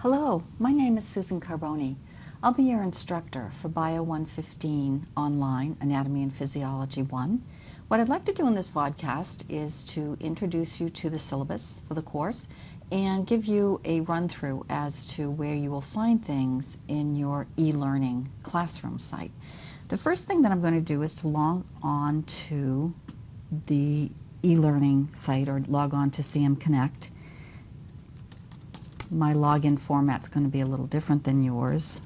Hello, my name is Susan Carboni. I'll be your instructor for Bio 115 Online, Anatomy and Physiology 1. What I'd like to do in this vodcast is to introduce you to the syllabus for the course and give you a run-through as to where you will find things in your e-learning classroom site. The first thing that I'm going to do is to log on to the e-learning site, or log on to CM Connect. My login format's going to be a little different than yours.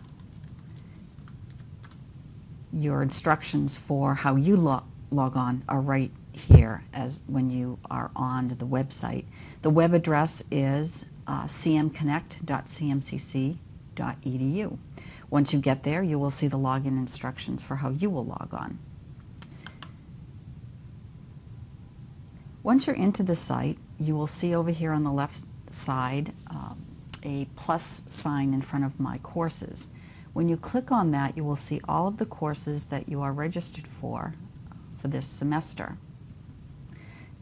Your instructions for how you log on are right here as when you are on the website. The web address is cmconnect.cmcc.edu. Once you get there, you will see the login instructions for how you will log on. Once you're into the site, you will see over here on the left side a plus sign in front of My Courses. When you click on that, you will see all of the courses that you are registered for this semester.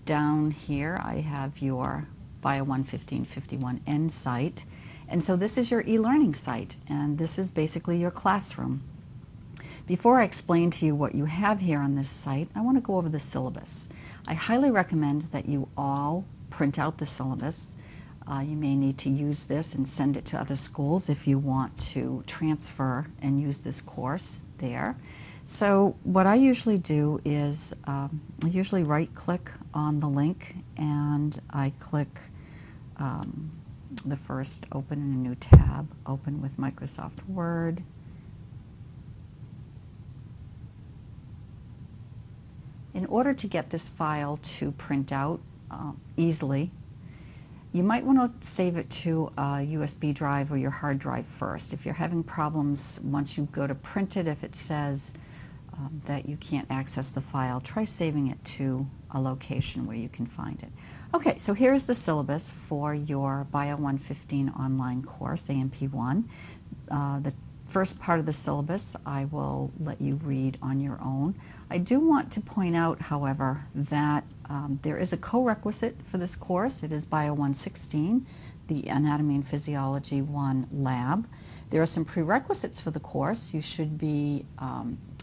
Down here I have your Bio 115-51N site, and so this is your e-learning site, and this is basically your classroom. Before I explain to you what you have here on this site, I want to go over the syllabus. I highly recommend that you all print out the syllabus. You may need to use this and send it to other schools if you want to transfer and use this course there. So what I usually do is I usually right-click on the link and I click the first open in a new tab, open with Microsoft Word. In order to get this file to print out easily, you might want to save it to a USB drive or your hard drive first. If you're having problems once you go to print it, if it says that you can't access the file, try saving it to a location where you can find it. Okay, so here's the syllabus for your Bio 115 online course, AMP1. The first part of the syllabus I will let you read on your own. I do want to point out, however, that there is a co-requisite for this course. It is Bio 116, the Anatomy and Physiology 1 lab. There are some prerequisites for the course. You should be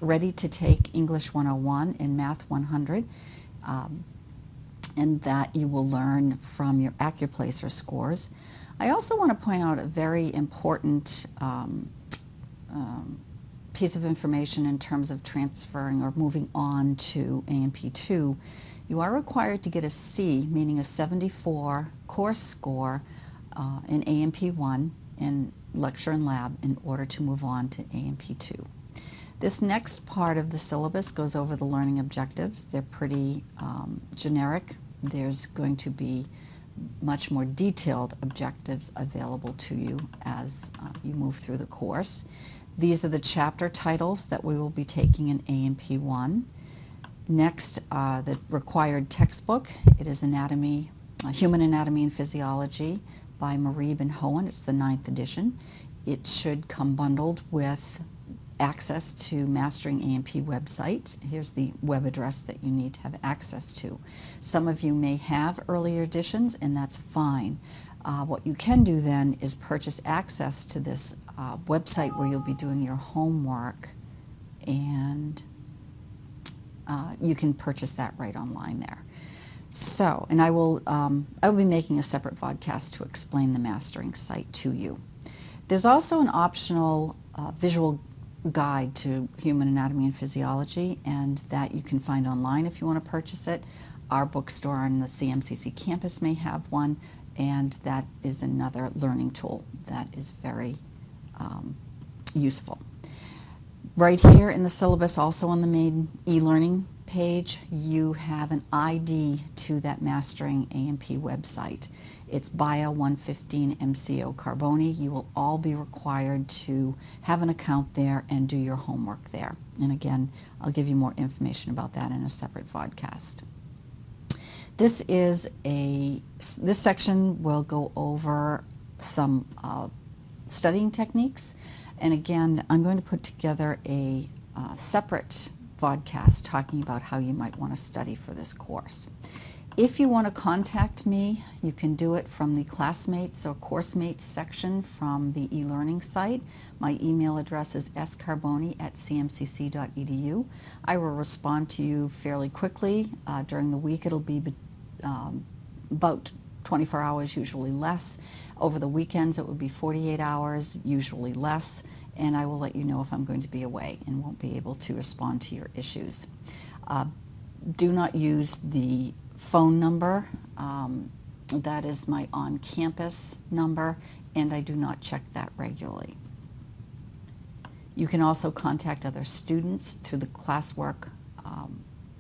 ready to take English 101 and Math 100, and that you will learn from your AccuPlacer scores. I also want to point out a very important piece of information in terms of transferring or moving on to AMP2. You are required to get a C, meaning a 74 course score in AMP1 in lecture and lab in order to move on to AMP2. This next part of the syllabus goes over the learning objectives. They're pretty generic. There's going to be much more detailed objectives available to you as you move through the course. These are the chapter titles that we will be taking in AMP1. Next, the required textbook. It is Human Anatomy and Physiology by Marib and Hohen. It's the 9th edition. It should come bundled with access to Mastering AMP website. Here's the web address that you need to have access to. Some of you may have earlier editions, and that's fine. What you can do then is purchase access to this website where you'll be doing your homework, and you can purchase that right online there. So, and I will be making a separate vodcast to explain the mastering site to you. There's also an optional visual guide to Human Anatomy and Physiology, and that you can find online if you want to purchase it. Our bookstore on the CMCC campus may have one, and that is another learning tool that is very useful. Right here in the syllabus, also on the main e-learning page, you have an ID to that Mastering AMP website. It's Bio 115 MCO Carboni. You will all be required to have an account there and do your homework there. And again, I'll give you more information about that in a separate vodcast. This section will go over some studying techniques, and again, I'm going to put together a separate vodcast talking about how you might want to study for this course. If you want to contact me, you can do it from the Classmates or Coursemates section from the eLearning site. My email address is scarboni@cmcc.edu. I will respond to you fairly quickly. During the week it'll be about 24 hours, usually less. Over the weekends it would be 48 hours, usually less, and I will let you know if I'm going to be away and won't be able to respond to your issues. Do not use the phone number. That is my on-campus number, and I do not check that regularly. You can also contact other students through the classwork,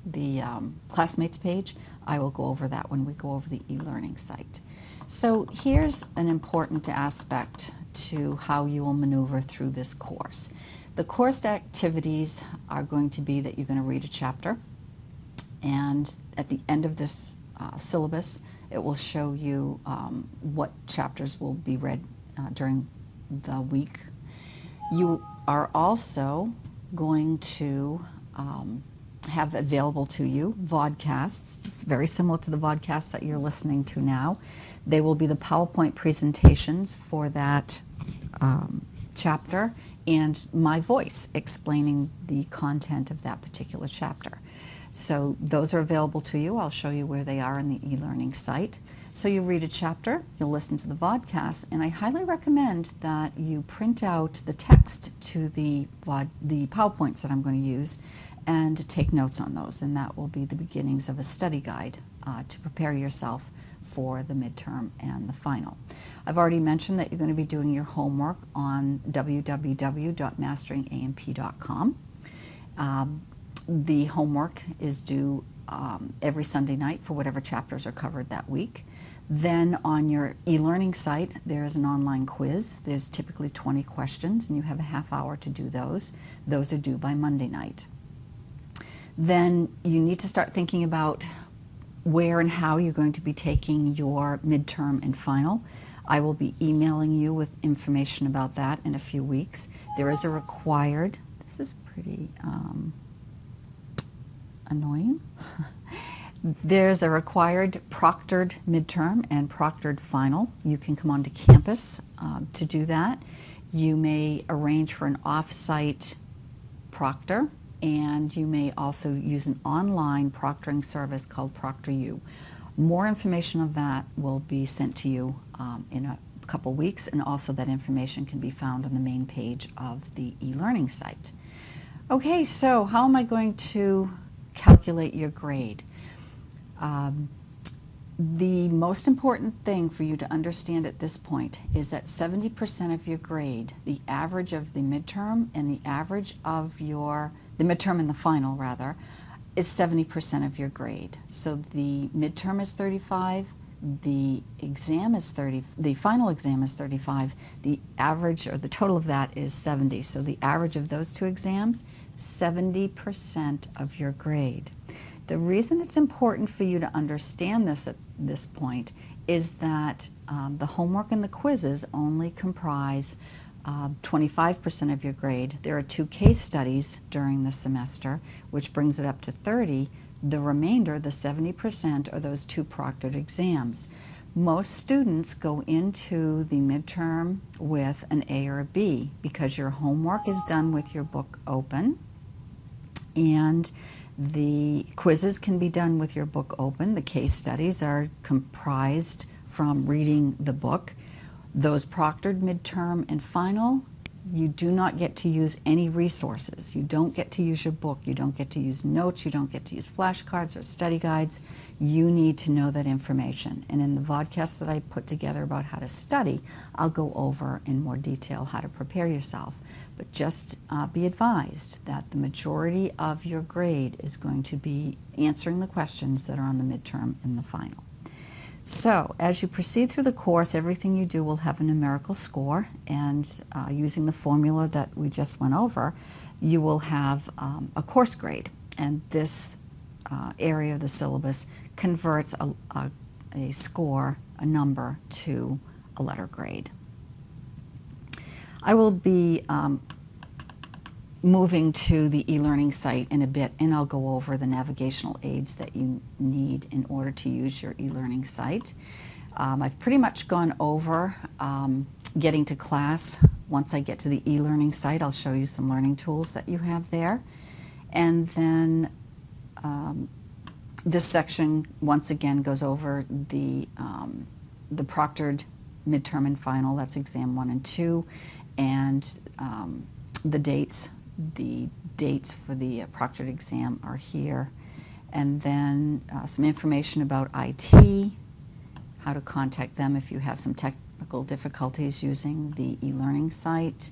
the Classmates page. I will go over that when we go over the eLearning site. So here's an important aspect to how you will maneuver through this course. The course activities are going to be that you're going to read a chapter, and at the end of this syllabus it will show you what chapters will be read during the week. You are also going to have available to you vodcasts. It's very similar to the vodcasts that you're listening to now. They will be the PowerPoint presentations for that chapter and my voice explaining the content of that particular chapter. So those are available to you. I'll show you where they are in the eLearning site. So you read a chapter, you'll listen to the vodcast, and I highly recommend that you print out the text to the PowerPoints that I'm going to use and take notes on those, and that will be the beginnings of a study guide to prepare yourself for the midterm and the final. I've already mentioned that you're going to be doing your homework on www.masteringamp.com. The homework is due every Sunday night for whatever chapters are covered that week. Then on your eLearning site, there is an online quiz. There's typically 20 questions, and you have a half hour to do those. Those are due by Monday night. Then you need to start thinking about where and how you're going to be taking your midterm and final. I will be emailing you with information about that in a few weeks. There is a required, this is pretty annoying. There's a required proctored midterm and proctored final. You can come onto campus to do that. You may arrange for an off-site proctor, and you may also use an online proctoring service called ProctorU. More information of that will be sent to you in a couple weeks, and also that information can be found on the main page of the eLearning site. Okay, so how am I going to calculate your grade? The most important thing for you to understand at this point is that 70% of your grade, the average of the midterm and the average of the midterm and the final rather, is 70% of your grade. So the midterm is 35, the exam is 30, the final exam is 35, the average or the total of that is 70. So the average of those two exams, 70% of your grade. The reason it's important for you to understand this at this point is that the homework and the quizzes only comprise 25% of your grade. There are 2 case studies during the semester, which brings it up to 30. The remainder, the 70%, are those 2 proctored exams. Most students go into the midterm with an A or a B because your homework is done with your book open, and the quizzes can be done with your book open. The case studies are comprised from reading the book. Those proctored midterm and final, you do not get to use any resources. You don't get to use your book. You don't get to use notes. You don't get to use flashcards or study guides. You need to know that information. And in the vodcast that I put together about how to study, I'll go over in more detail how to prepare yourself. But just be advised that the majority of your grade is going to be answering the questions that are on the midterm and the final. So as you proceed through the course, everything you do will have a numerical score, and using the formula that we just went over, you will have a course grade. And this area of the syllabus converts a score, a number, to a letter grade. I will be moving to the e-learning site in a bit, and I'll go over the navigational aids that you need in order to use your e-learning site. I've pretty much gone over getting to class. Once I get to the e-learning site, I'll show you some learning tools that you have there. And then this section, once again, goes over the proctored midterm and final, that's exam 1 and 2, and the dates. The dates for the proctored exam are here. And then some information about IT, how to contact them if you have some technical difficulties using the e-learning site.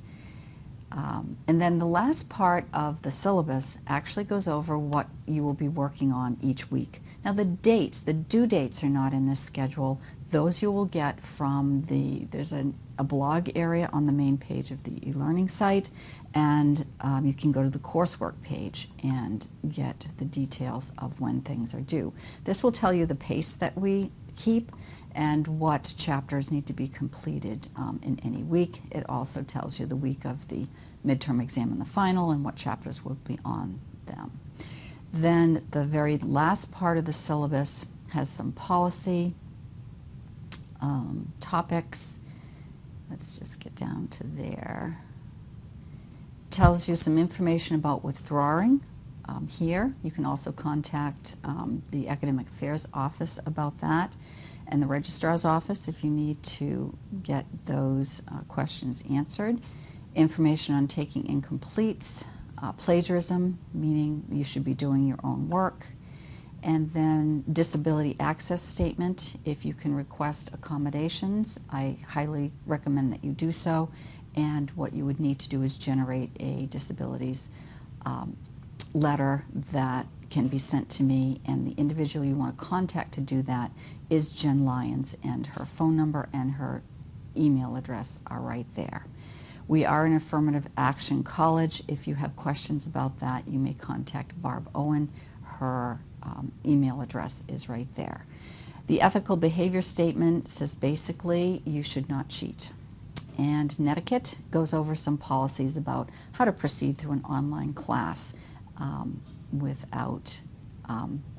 And then the last part of the syllabus actually goes over what you will be working on each week. Now the dates, the due dates are not in this schedule. Those you will get from there's a blog area on the main page of the e-learning site, and you can go to the coursework page and get the details of when things are due. This will tell you the pace that we keep and what chapters need to be completed in any week. It also tells you the week of the midterm exam and the final and what chapters will be on them. Then the very last part of the syllabus has some policy topics. Let's just get down to there. Tells you some information about withdrawing here. You can also contact the Academic Affairs Office about that, and the Registrar's Office if you need to get those questions answered. Information on taking incompletes, plagiarism, meaning you should be doing your own work, and then disability access statement. If you can request accommodations, I highly recommend that you do so, and what you would need to do is generate a disabilities letter that can be sent to me, and the individual you want to contact to do that is Jen Lyons, and her phone number and her email address are right there. We are an affirmative action college. If you have questions about that, you may contact Barb Owen. Her email address is right there. The ethical behavior statement says basically you should not cheat. And Netiquette goes over some policies about how to proceed through an online class without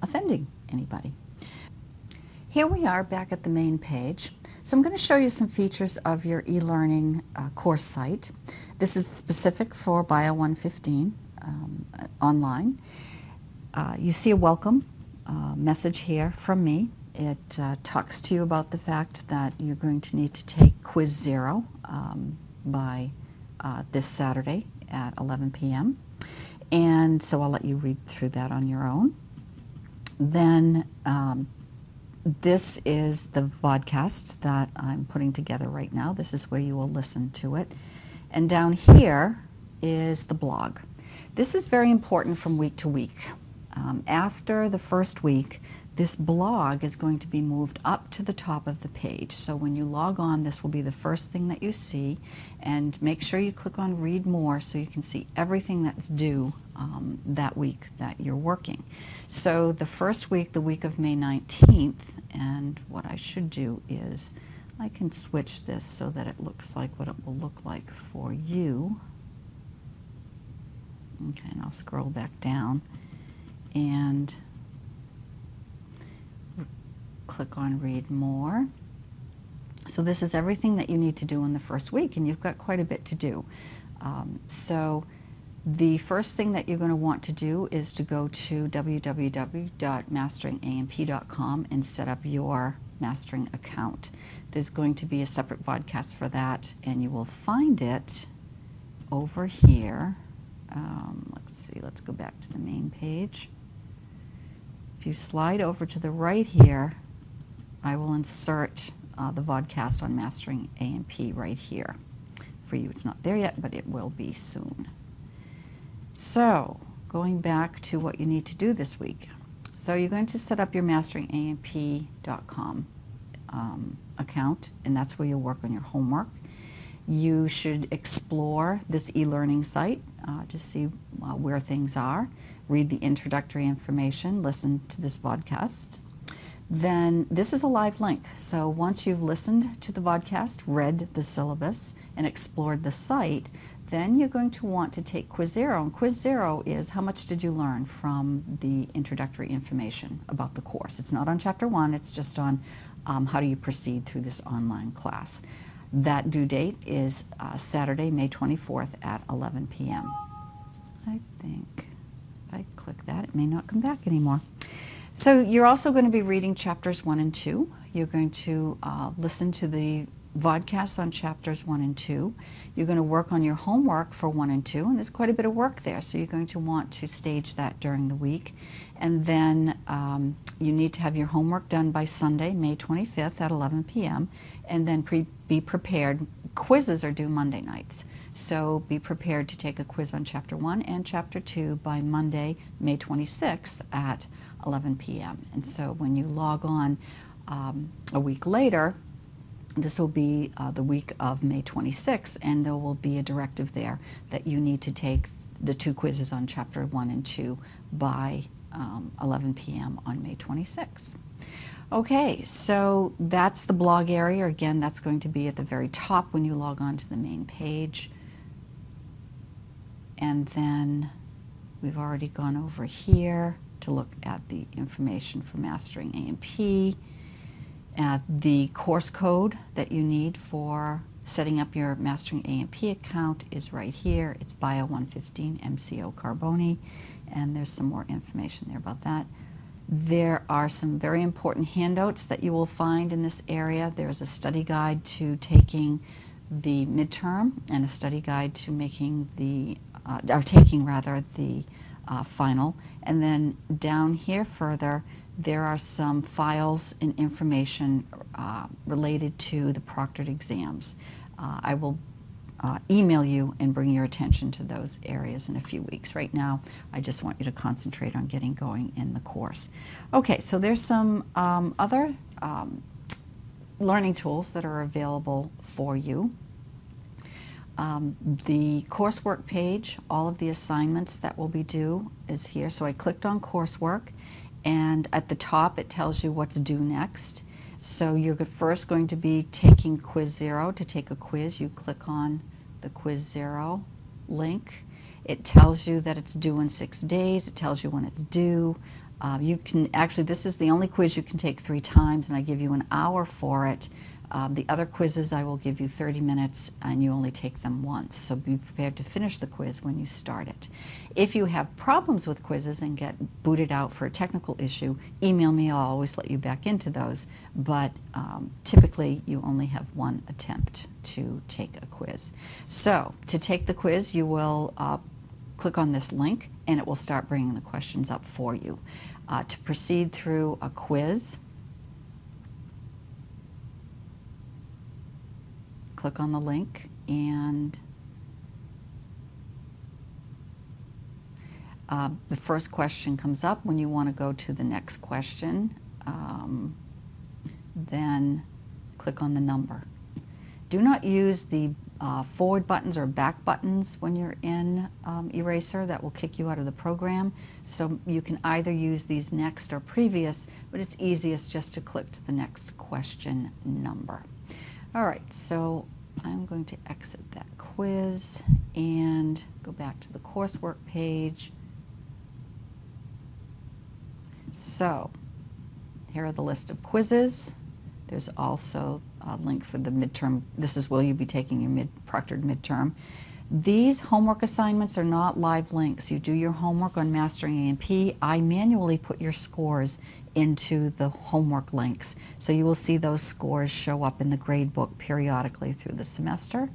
offending anybody. Here we are back at the main page. So I'm going to show you some features of your e-learning course site. This is specific for Bio 115 online. You see a welcome message here from me. It talks to you about the fact that you're going to need to take Quiz 0 by this Saturday at 11 p.m. And so I'll let you read through that on your own. Then this is the vodcast that I'm putting together right now. This is where you will listen to it. And down here is the blog. This is very important from week to week. After the first week, this blog is going to be moved up to the top of the page. So when you log on, this will be the first thing that you see, and make sure you click on Read More so you can see everything that's due that week that you're working. So the first week, the week of May 19th, and what I should do is I can switch this so that it looks like what it will look like for you. Okay, and I'll scroll back down and click on Read More. So this is everything that you need to do in the first week, and you've got quite a bit to do. So the first thing that you're going to want to do is to go to www.masteringamp.com and set up your mastering account. There's going to be a separate vodcast for that, and you will find it over here. Let's see, let's go back to the main page. If you slide over to the right here, I will insert the vodcast on Mastering AMP right here. For you, it's not there yet, but it will be soon. So, going back to what you need to do this week. So you're going to set up your masteringamp.com account, and that's where you'll work on your homework. You should explore this e-learning site to see where things are, read the introductory information, listen to this vodcast. Then this is a live link. So once you've listened to the vodcast, read the syllabus, and explored the site, Then you're going to want to take Quiz 0, and Quiz 0 is how much did you learn from the introductory information about the course. It's not on Chapter 1, it's just on how do you proceed through this online class. That due date is Saturday, May 24th at 11 p.m. I think if I click that, it may not come back anymore. So you're also going to be reading Chapters 1 and 2. You're going to listen to the vodcasts on Chapters 1 and 2. You're going to work on your homework for 1 and 2, and there's quite a bit of work there, so you're going to want to stage that during the week. And then you need to have your homework done by Sunday, May 25th at 11 p.m., and then be prepared. Quizzes are due Monday nights, so be prepared to take a quiz on Chapter 1 and Chapter 2 by Monday, May 26th at 11 p.m. And so when you log on a week later, this will be the week of May 26th, and there will be a directive there that you need to take the 2 quizzes on Chapter 1 and 2 by 11 p.m. on May 26th. Okay, so that's the blog area. Again, that's going to be at the very top when you log on to the main page. And then we've already gone over here to look at the information for Mastering A&P. The course code that you need for setting up your Mastering A&P account is right here. It's Bio 115 MCO Carboni, and there's some more information there about that. There are some very important handouts that you will find in this area. There's a study guide to taking the midterm and a study guide to making the, taking the final. And then down here further, there are some files and information related to the proctored exams. I will email you and bring your attention to those areas in a few weeks. Right now, I just want you to concentrate on getting going in the course. Okay, so there's some other learning tools that are available for you. The coursework page, all of the assignments that will be due is here. So I clicked on coursework, and at the top it tells you what's due next. So you're first going to be taking Quiz 0 to take a quiz. You click on the Quiz 0 link. It tells you that it's due in 6 days. It tells you when it's due. You can actually, this is the only quiz you can take 3 times, and I give you an hour for it. The other quizzes I will give you 30 minutes, and you only take them once. So be prepared to finish the quiz when you start it. If you have problems with quizzes and get booted out for a technical issue, email me. I'll always let you back into those. But typically, you only have 1 attempt to take a quiz. So to take the quiz, you will click on this link, and it will start bringing the questions up for you. To proceed through a quiz, click on the link, and the first question comes up. When you want to go to the next question, then click on the number. Do not use the forward buttons or back buttons when you're in Eraser. That will kick you out of the program. So you can either use these next or previous, but it's easiest just to click to the next question number. All right, so I'm going to exit that quiz and go back to the coursework page. So here are the list of quizzes. There's also a link for the midterm. This is will you be taking your proctored midterm. These homework assignments are not live links. You do your homework on Mastering A&P. I manually put your scores into the homework links. So you will see those scores show up in the gradebook periodically through the semester.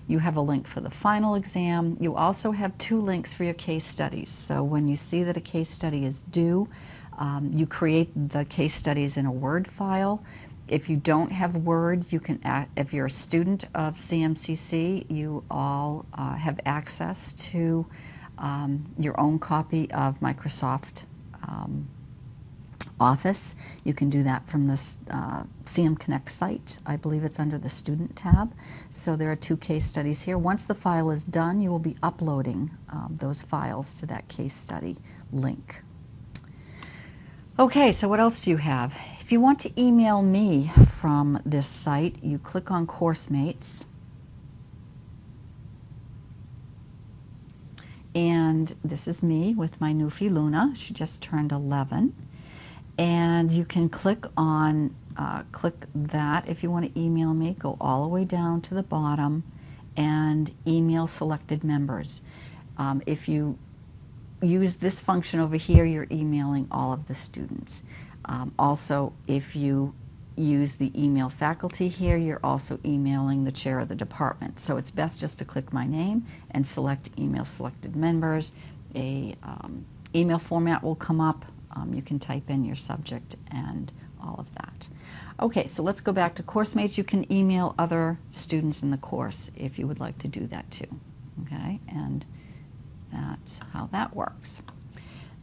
You have a link for the final exam. You also have 2 links for your case studies. So when you see that a case study is due, you create the case studies in a Word file. If you don't have Word, you can, if you're a student of CMCC, you all have access to your own copy of Microsoft Office. You can do that from the CM Connect site. I believe it's under the Student tab. So there are 2 case studies here. Once the file is done, you will be uploading those files to that case study link. Okay, so what else do you have? If you want to email me from this site, you click on Coursemates. And this is me with my Newfie Luna. She just turned 11. And you can click on, click that if you want to email me. Go all the way down to the bottom and email selected members. If you use this function over here, you're emailing all of the students. Also, if you use the email faculty here, you're also emailing the chair of the department. So it's best just to click my name and select email selected members. A email format will come up. You can type in your subject and all of that. Okay, so let's go back to Coursemates. You can email other students in the course if you would like to do that too. Okay, and that's how that works.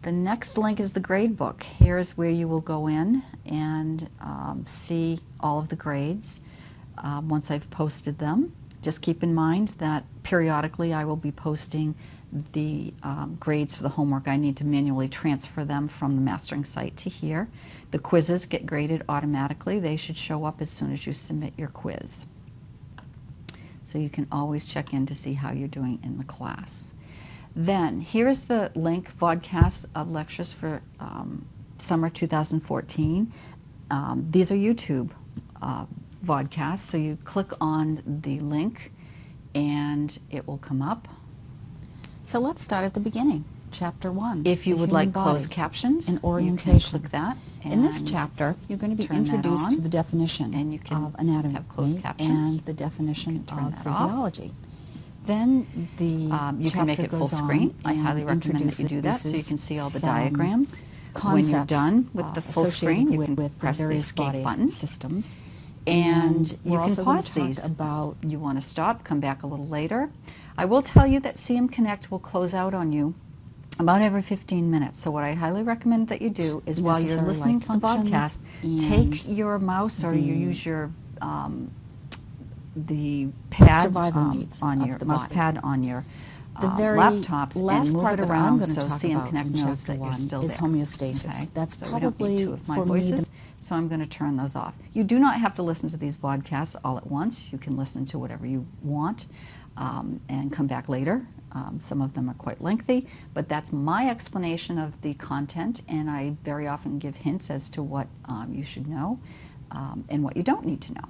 The next link is the Gradebook. Here's where you will go in and see all of the grades once I've posted them. Just keep in mind that periodically I will be posting the grades for the homework. I need to manually transfer them from the mastering site to here. The quizzes get graded automatically. They should show up as soon as you submit your quiz. So you can always check in to see how you're doing in the class. Then here's the link, vodcasts of lectures for summer 2014. These are YouTube vodcasts, so you click on the link and it will come up. So let's start at the beginning, chapter 1. If you would like closed captions and orientation, you can click that. In this chapter, you're going to be introduced to the definition and you can of anatomy have closed captions and the definition of physiology. Then the you can make it full screen. I highly recommend that you do that so you can see all the diagrams. When you're done with the full screen, you can press the escape button. Systems. And you can pause these. You want to stop, come back a little later. I will tell you that CM Connect will close out on you about every 15 minutes. So what I highly recommend that you do is while you're listening to the podcast, take your mouse or you use your the pad on your mouse pad on your laptops and move it around so CM Connect knows that you're still there. Homeostasis. Okay? That's so probably two of my voices, so I'm going to turn those off. You do not have to listen to these podcasts all at once. You can listen to whatever you want and come back later. Some of them are quite lengthy, but that's my explanation of the content, and I very often give hints as to what you should know and what you don't need to know.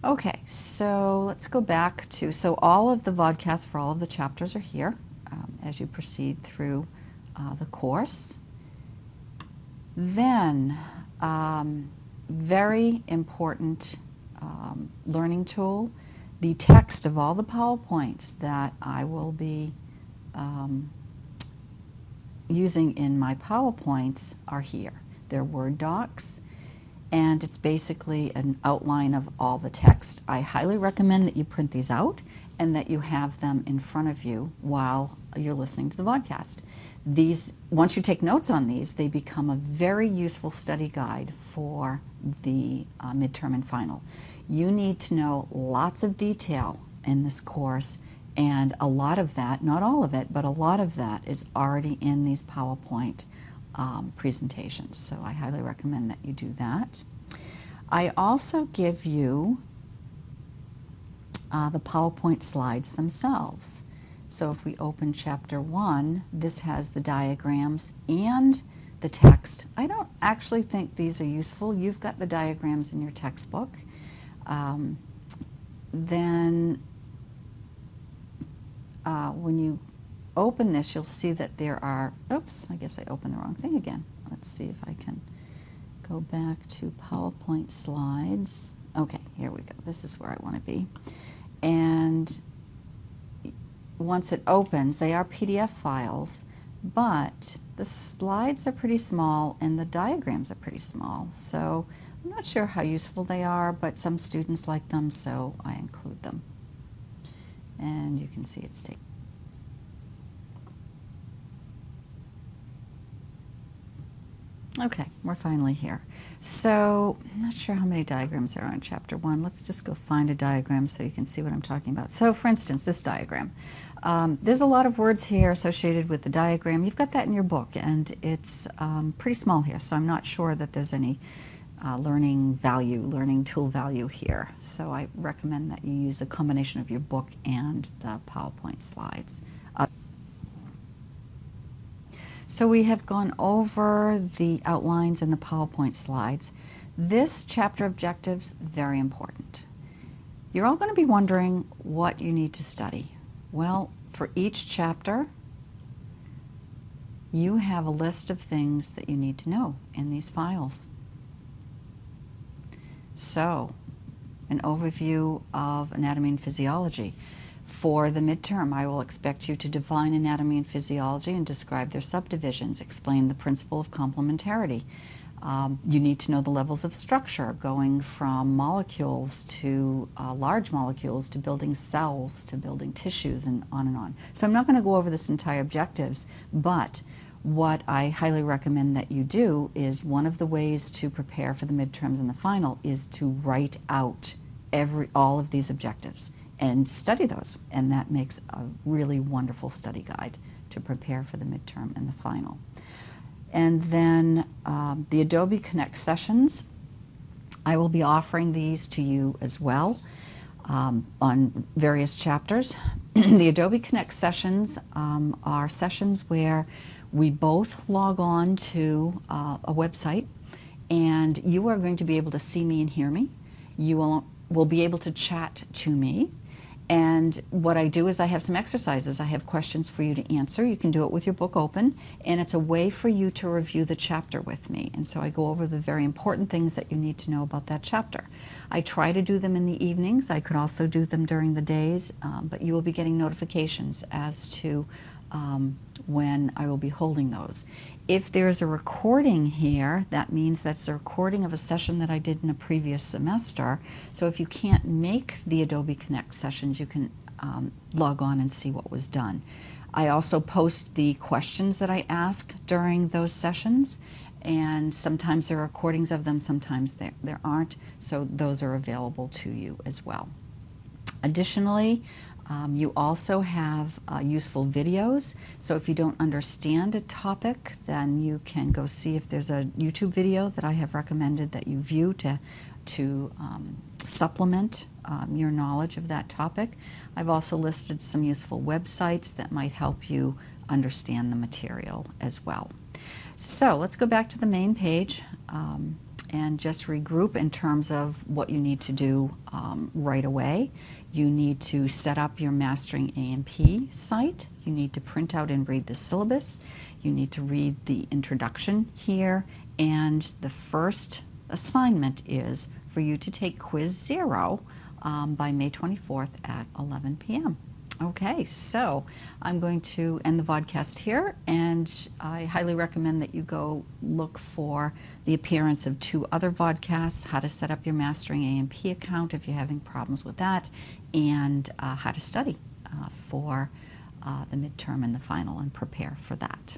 Okay, so let's go back to, so all of the vodcasts for all of the chapters are here as you proceed through the course. Then, very important learning tool, the text of all the PowerPoints that I will be using in my PowerPoints are here. They're Word docs, and it's basically an outline of all the text. I highly recommend that you print these out and that you have them in front of you while you're listening to the vodcast. These, once you take notes on these, they become a very useful study guide for the midterm and final. You need to know lots of detail in this course, and a lot of that, not all of it, but a lot of that is already in these PowerPoint presentations. So I highly recommend that you do that. I also give you the PowerPoint slides themselves. So if we open chapter 1, this has the diagrams and the text. I don't actually think these are useful. You've got the diagrams in your textbook. Then when you open this, you'll see that there are, oops, I guess I opened the wrong thing again. Let's see if I can go back to PowerPoint slides. Okay, here we go. This is where I want to be. And once it opens, they are PDF files, but the slides are pretty small and the diagrams are pretty small. So I'm not sure how useful they are, but some students like them, so I include them. And you can see it's taken. Okay, we're finally here. So I'm not sure how many diagrams there are in chapter 1. Let's just go find a diagram so you can see what I'm talking about. So for instance, this diagram. There's a lot of words here associated with the diagram. You've got that in your book, and it's pretty small here, so I'm not sure that there's any learning tool value here. So I recommend that you use the combination of your book and the PowerPoint slides. So we have gone over the outlines and the PowerPoint slides. This chapter objectives, very important. You're all going to be wondering what you need to study. Well, for each chapter, you have a list of things that you need to know in these files. So, an overview of anatomy and physiology. For the midterm, I will expect you to define anatomy and physiology and describe their subdivisions, explain the principle of complementarity. You need to know the levels of structure, going from molecules to large molecules to building cells to building tissues and on and on. So I'm not going to go over this entire objectives, but what I highly recommend that you do is one of the ways to prepare for the midterms and the final is to write out all of these objectives and study those, and that makes a really wonderful study guide to prepare for the midterm and the final. And then the Adobe Connect sessions, I will be offering these to you as well on various chapters. The Adobe Connect sessions are sessions where we both log on to a website, and you are going to be able to see me and hear me. You will be able to chat to me. And what I do is I have some exercises. I have questions for you to answer. You can do it with your book open, and it's a way for you to review the chapter with me. And so I go over the very important things that you need to know about that chapter. I try to do them in the evenings. I could also do them during the days, but you will be getting notifications as to when I will be holding those. If there's a recording here, that means that's a recording of a session that I did in a previous semester. So if you can't make the Adobe Connect sessions, you can log on and see what was done. I also post the questions that I ask during those sessions, and sometimes there are recordings of them, sometimes there aren't, so those are available to you as well. Additionally, you also have useful videos, so if you don't understand a topic, then you can go see if there's a YouTube video that I have recommended that you view to supplement your knowledge of that topic. I've also listed some useful websites that might help you understand the material as well. So let's go back to the main page and just regroup in terms of what you need to do right away. You need to set up your Mastering A&P site. You need to print out and read the syllabus. You need to read the introduction here. And the first assignment is for you to take Quiz 0 by May 24th at 11 p.m. Okay, so I'm going to end the vodcast here, and I highly recommend that you go look for the appearance of 2 other vodcasts, how to set up your Mastering A&P account if you're having problems with that, and how to study for the midterm and the final and prepare for that.